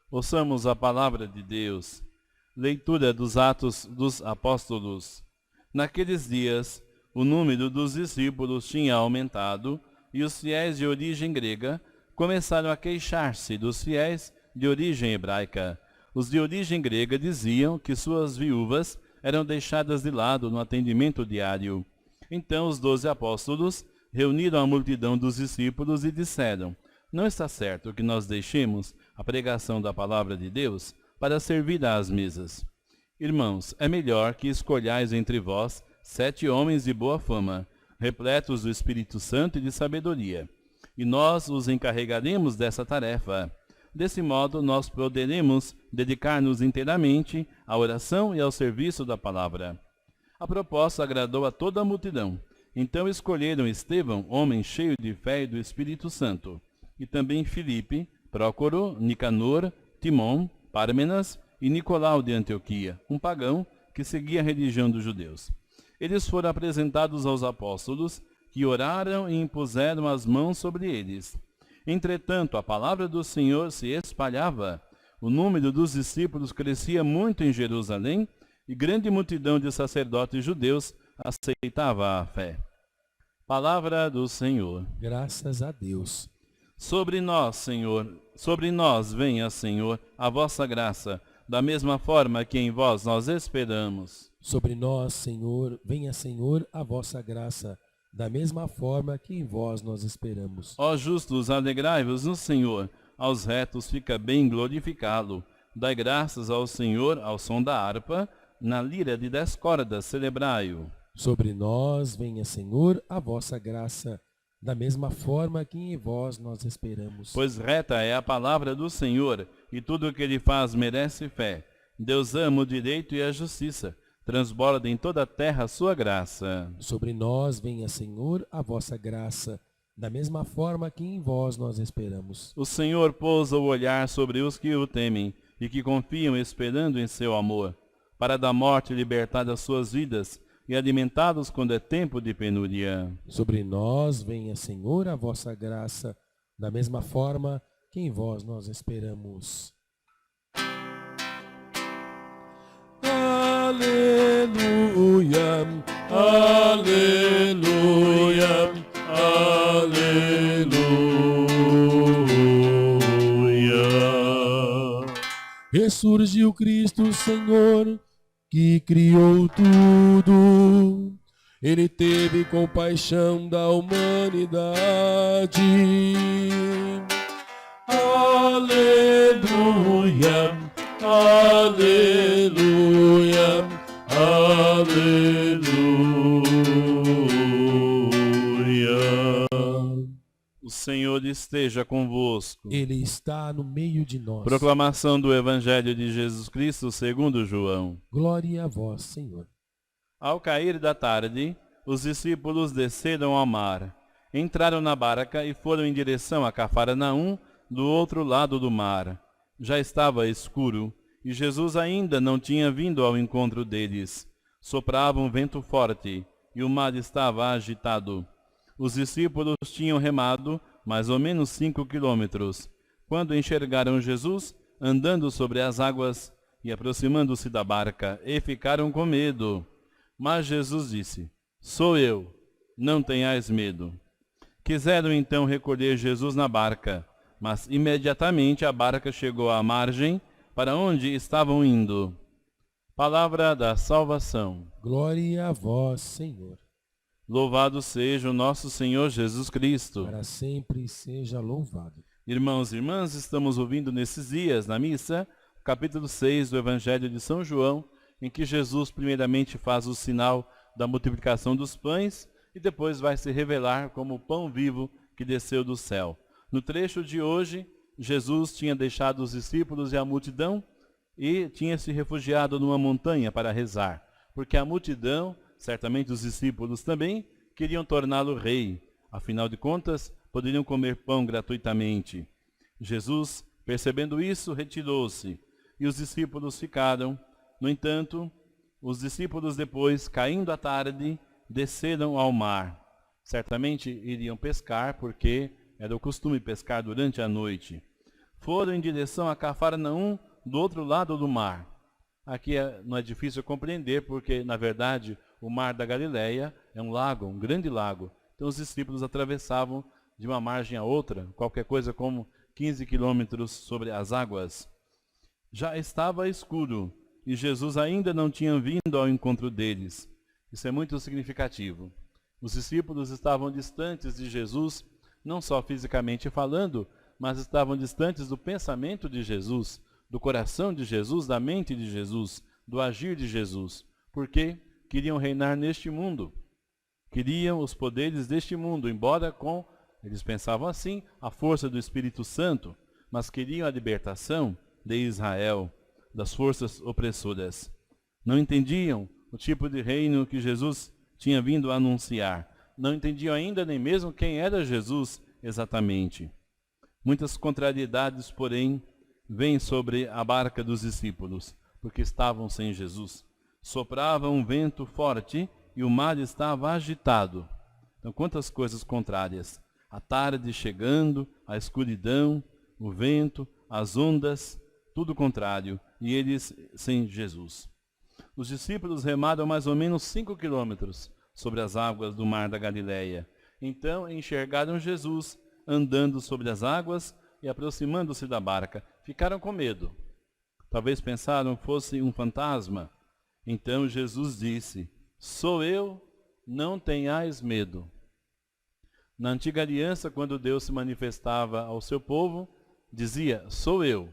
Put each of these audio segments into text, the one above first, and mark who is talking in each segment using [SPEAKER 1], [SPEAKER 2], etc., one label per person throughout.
[SPEAKER 1] Ouçamos a palavra de Deus. Leitura dos Atos dos Apóstolos. Naqueles dias, o número dos discípulos tinha aumentado, e os fiéis de origem grega começaram a queixar-se dos fiéis de origem hebraica. Os de origem grega diziam que suas viúvas eram deixadas de lado no atendimento diário. Então os 12 apóstolos reuniram a multidão dos discípulos e disseram: não está certo que nós deixemos a pregação da palavra de Deus para servir às mesas. Irmãos, é melhor que escolhais entre vós 7 homens de boa fama, repletos do Espírito Santo e de sabedoria, e nós os encarregaremos dessa tarefa. Desse modo, nós poderemos dedicar-nos inteiramente à oração e ao serviço da palavra. A proposta agradou a toda a multidão. Então escolheram Estevão, homem cheio de fé e do Espírito Santo, e também Filipe, Prócoro, Nicanor, Timon, Pármenas e Nicolau de Antioquia, um pagão que seguia a religião dos judeus. Eles foram apresentados aos apóstolos, que oraram e impuseram as mãos sobre eles. Entretanto, a palavra do Senhor se espalhava, o número dos discípulos crescia muito em Jerusalém, e grande multidão de sacerdotes judeus aceitava a fé. Palavra do Senhor.
[SPEAKER 2] Graças a Deus.
[SPEAKER 1] Sobre nós, Senhor, sobre nós venha, Senhor, a vossa graça, da mesma forma que em vós nós esperamos.
[SPEAKER 2] Sobre nós, Senhor, venha, Senhor, a vossa graça, da mesma forma que em vós nós esperamos.
[SPEAKER 1] Ó justos, alegrai-vos no Senhor, aos retos fica bem glorificá-lo. Dai graças ao Senhor ao som da harpa, na lira de 10 cordas celebrai-o.
[SPEAKER 2] Sobre nós, venha, Senhor, a vossa graça, da mesma forma que em vós nós esperamos.
[SPEAKER 1] Pois reta é a palavra do Senhor, e tudo o que ele faz merece fé. Deus ama o direito e a justiça, transborda em toda a terra a sua graça.
[SPEAKER 2] Sobre nós venha, Senhor, a vossa graça, da mesma forma que em vós nós esperamos.
[SPEAKER 1] O Senhor pousa o olhar sobre os que o temem, e que confiam esperando em seu amor, para da morte libertar as suas vidas, e alimentá-los quando é tempo de penúria.
[SPEAKER 2] Sobre nós venha, Senhor, a vossa graça, da mesma forma que em vós nós esperamos. Aleluia, aleluia, aleluia. Ressurgiu Cristo, Senhor, que criou tudo. Ele teve compaixão da humanidade. Aleluia, aleluia, aleluia.
[SPEAKER 1] O Senhor esteja convosco.
[SPEAKER 2] Ele está no meio de nós.
[SPEAKER 1] Proclamação do Evangelho de Jesus Cristo segundo João.
[SPEAKER 2] Glória a vós, Senhor.
[SPEAKER 1] Ao cair da tarde, os discípulos desceram ao mar, entraram na barca e foram em direção a Cafarnaum, do outro lado do mar. Já estava escuro, e Jesus ainda não tinha vindo ao encontro deles. Soprava um vento forte, e o mar estava agitado. Os discípulos tinham remado mais ou menos 5 quilômetros, quando enxergaram Jesus andando sobre as águas e aproximando-se da barca, e ficaram com medo. Mas Jesus disse: sou eu, não tenhais medo. Quiseram então recolher Jesus na barca, mas imediatamente a barca chegou à margem, para onde estavam indo. Palavra da salvação.
[SPEAKER 2] Glória a vós, Senhor.
[SPEAKER 1] Louvado seja o nosso Senhor Jesus Cristo.
[SPEAKER 2] Para sempre seja louvado.
[SPEAKER 1] Irmãos e irmãs, estamos ouvindo nesses dias, na missa, capítulo 6 do Evangelho de São João, em que Jesus primeiramente faz o sinal da multiplicação dos pães e depois vai se revelar como o pão vivo que desceu do céu. No trecho de hoje, Jesus tinha deixado os discípulos e a multidão e tinha se refugiado numa montanha para rezar, porque a multidão, certamente os discípulos também, queriam torná-lo rei. Afinal de contas, poderiam comer pão gratuitamente. Jesus, percebendo isso, retirou-se, e os discípulos ficaram. No entanto, Os discípulos depois, caindo à tarde, desceram ao mar. Certamente iriam pescar, porque era o costume pescar durante a noite. Foram em direção a Cafarnaum, do outro lado do mar. Aqui não é difícil compreender, porque, na verdade, o mar da Galileia é um lago, um grande lago. Então os discípulos atravessavam de uma margem a outra, qualquer coisa como 15 quilômetros sobre as águas. Já estava escuro, e Jesus ainda não tinha vindo ao encontro deles. Isso é muito significativo. Os discípulos estavam distantes de Jesus, não só fisicamente falando, mas estavam distantes do pensamento de Jesus, do coração de Jesus, da mente de Jesus, do agir de Jesus, porque queriam reinar neste mundo. Queriam os poderes deste mundo, embora com, eles pensavam assim, a força do Espírito Santo, mas queriam a libertação de Israel, das forças opressoras. Não entendiam o tipo de reino que Jesus tinha vindo a anunciar. Não entendiam ainda nem mesmo quem era Jesus exatamente. Muitas contrariedades, porém, vêm sobre a barca dos discípulos, porque estavam sem Jesus. Soprava um vento forte e o mar estava agitado. Então, quantas coisas contrárias. A tarde chegando, a escuridão, o vento, as ondas, tudo contrário, e eles sem Jesus. Os discípulos remaram mais ou menos 5 quilômetros sobre as águas do mar da Galileia. Então enxergaram Jesus andando sobre as águas e aproximando-se da barca. Ficaram com medo. Talvez pensaram que fosse um fantasma. Então Jesus disse: "Sou eu, não tenhais medo." Na antiga aliança, quando Deus se manifestava ao seu povo, dizia: "Sou eu."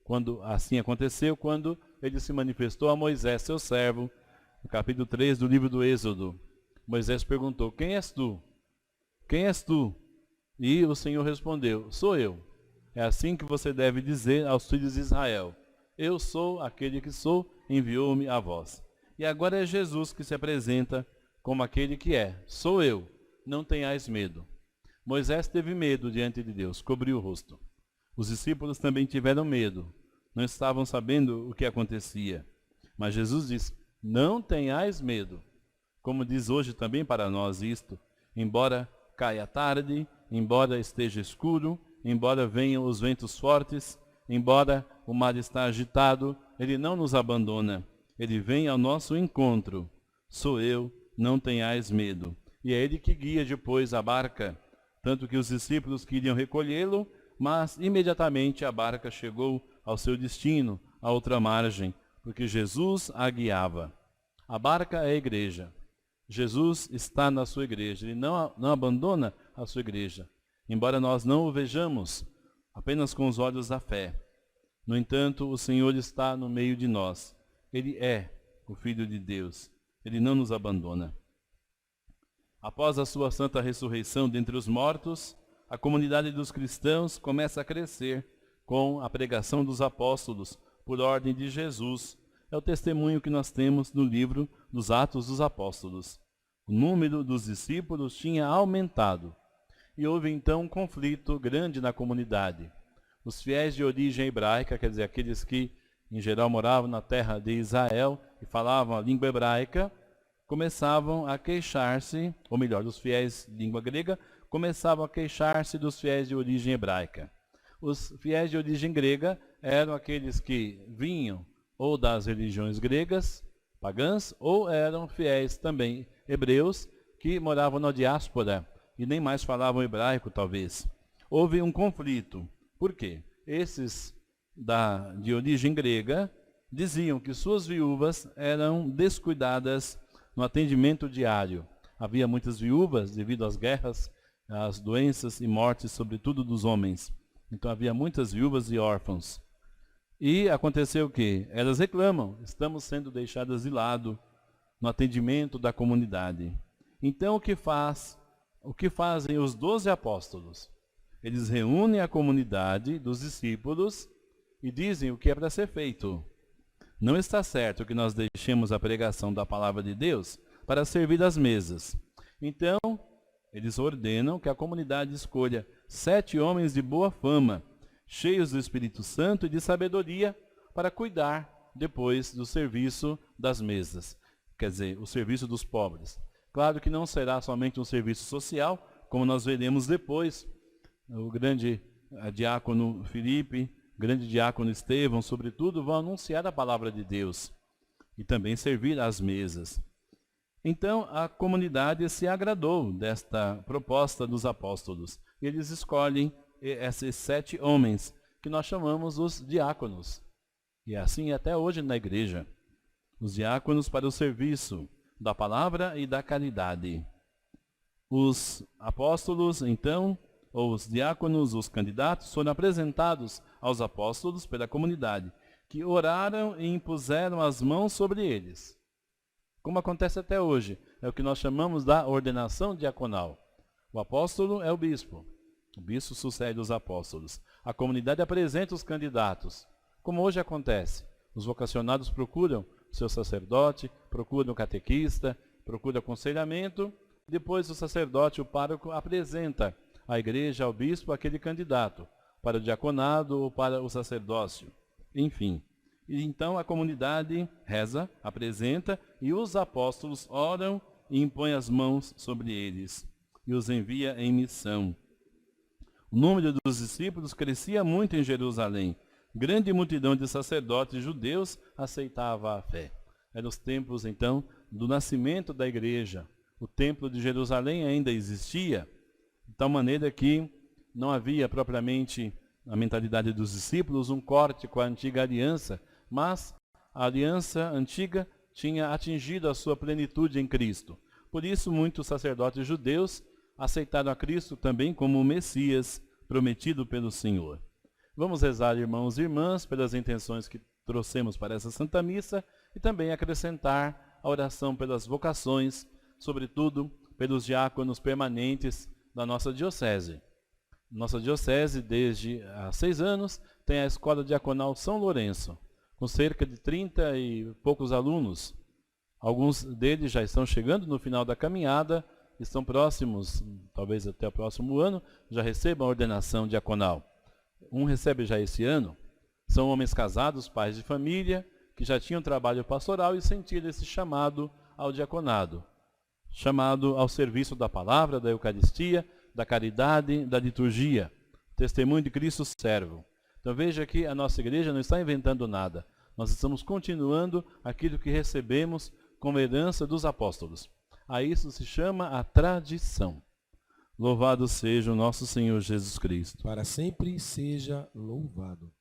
[SPEAKER 1] Quando assim aconteceu, quando ele se manifestou a Moisés, seu servo, no capítulo 3 do livro do Êxodo. Moisés perguntou: "Quem és tu?" "Quem és tu?" E o Senhor respondeu: "Sou eu." É assim que você deve dizer aos filhos de Israel: "Eu sou aquele que sou, enviou-me a vós." E agora é Jesus que se apresenta como aquele que é: "Sou eu, não tenhais medo." Moisés teve medo diante de Deus, cobriu o rosto. Os discípulos também tiveram medo, não estavam sabendo o que acontecia. Mas Jesus diz: "Não tenhais medo." Como diz hoje também para nós isto: embora caia a tarde, embora esteja escuro, embora venham os ventos fortes, embora o mar está agitado, Ele não nos abandona. Ele vem ao nosso encontro. "Sou eu, não tenhais medo." E é Ele que guia depois a barca, tanto que os discípulos queriam recolhê-lo, mas imediatamente a barca chegou ao seu destino, à outra margem, porque Jesus a guiava. A barca é a igreja. Jesus está na sua igreja. Ele não abandona a sua igreja, embora nós não o vejamos apenas com os olhos da fé. No entanto, o Senhor está no meio de nós. Ele é o Filho de Deus. Ele não nos abandona. Após a sua santa ressurreição dentre os mortos, a comunidade dos cristãos começa a crescer com a pregação dos apóstolos, por ordem de Jesus. É o testemunho que nós temos no livro dos Atos dos Apóstolos. O número dos discípulos tinha aumentado. E houve então um conflito grande na comunidade. Os fiéis de origem hebraica, quer dizer, aqueles que em geral moravam na terra de Israel e falavam a língua hebraica, começavam a queixar-se, ou melhor, os fiéis de língua grega, começavam a queixar-se dos fiéis de origem hebraica. Os fiéis de origem grega eram aqueles que vinham ou das religiões gregas, pagãs, ou eram fiéis também hebreus que moravam na diáspora e nem mais falavam hebraico, talvez. Houve um conflito. Por quê? Esses de origem grega diziam que suas viúvas eram descuidadas no atendimento diário. Havia muitas viúvas devido às guerras, às doenças e mortes, sobretudo dos homens. Então havia muitas viúvas e órfãos. E aconteceu o quê? Elas reclamam: estamos sendo deixadas de lado no atendimento da comunidade. Então o que fazem os 12 apóstolos? Eles reúnem a comunidade dos discípulos e dizem o que é para ser feito. Não está certo que nós deixemos a pregação da palavra de Deus para servir às mesas. Então, eles ordenam que a comunidade escolha 7 homens de boa fama, cheios do Espírito Santo e de sabedoria, para cuidar depois do serviço das mesas, quer dizer, o serviço dos pobres. Claro que não será somente um serviço social, como nós veremos depois, o grande diácono Filipe, grande diácono Estevão, sobretudo, vão anunciar a palavra de Deus e também servir às mesas. Então, a comunidade se agradou desta proposta dos apóstolos. Eles escolhem esses 7 homens, que nós chamamos os diáconos. E assim até hoje na igreja. Os diáconos para o serviço da palavra e da caridade. Os apóstolos, então, ou os diáconos, os candidatos, foram apresentados aos apóstolos pela comunidade, que oraram e impuseram as mãos sobre eles. Como acontece até hoje, é o que nós chamamos da ordenação diaconal. O apóstolo é o bispo sucede os apóstolos. A comunidade apresenta os candidatos, como hoje acontece. Os vocacionados procuram o seu sacerdote, procuram o catequista, procuram aconselhamento, depois o sacerdote, o pároco, apresenta à igreja, ao bispo, aquele candidato, para o diaconado ou para o sacerdócio, enfim. E então a comunidade reza, apresenta, e os apóstolos oram e impõem as mãos sobre eles, e os envia em missão. O número dos discípulos crescia muito em Jerusalém. Grande multidão de sacerdotes judeus aceitava a fé. Eram os tempos, então, do nascimento da igreja. O templo de Jerusalém ainda existia, de tal maneira que não havia propriamente, na mentalidade dos discípulos, um corte com a antiga aliança, mas a aliança antiga tinha atingido a sua plenitude em Cristo. Por isso, muitos sacerdotes judeus aceitaram a Cristo também como o Messias prometido pelo Senhor. Vamos rezar, irmãos e irmãs, pelas intenções que trouxemos para essa Santa Missa e também acrescentar a oração pelas vocações, sobretudo pelos diáconos permanentes da nossa diocese. Nossa diocese, desde há 6 anos, tem a Escola Diaconal São Lourenço, com cerca de 30 e poucos alunos. Alguns deles já estão chegando no final da caminhada, estão próximos, talvez até o próximo ano, já recebam a ordenação diaconal. Um recebe já esse ano. São homens casados, pais de família, que já tinham trabalho pastoral e sentiram esse chamado ao diaconado, chamado ao serviço da palavra, da Eucaristia, da caridade, da liturgia. Testemunho de Cristo servo. Então veja que a nossa igreja não está inventando nada. Nós estamos continuando aquilo que recebemos como herança dos apóstolos. A isso se chama a tradição. Louvado seja o nosso Senhor Jesus Cristo.
[SPEAKER 2] Para sempre seja louvado.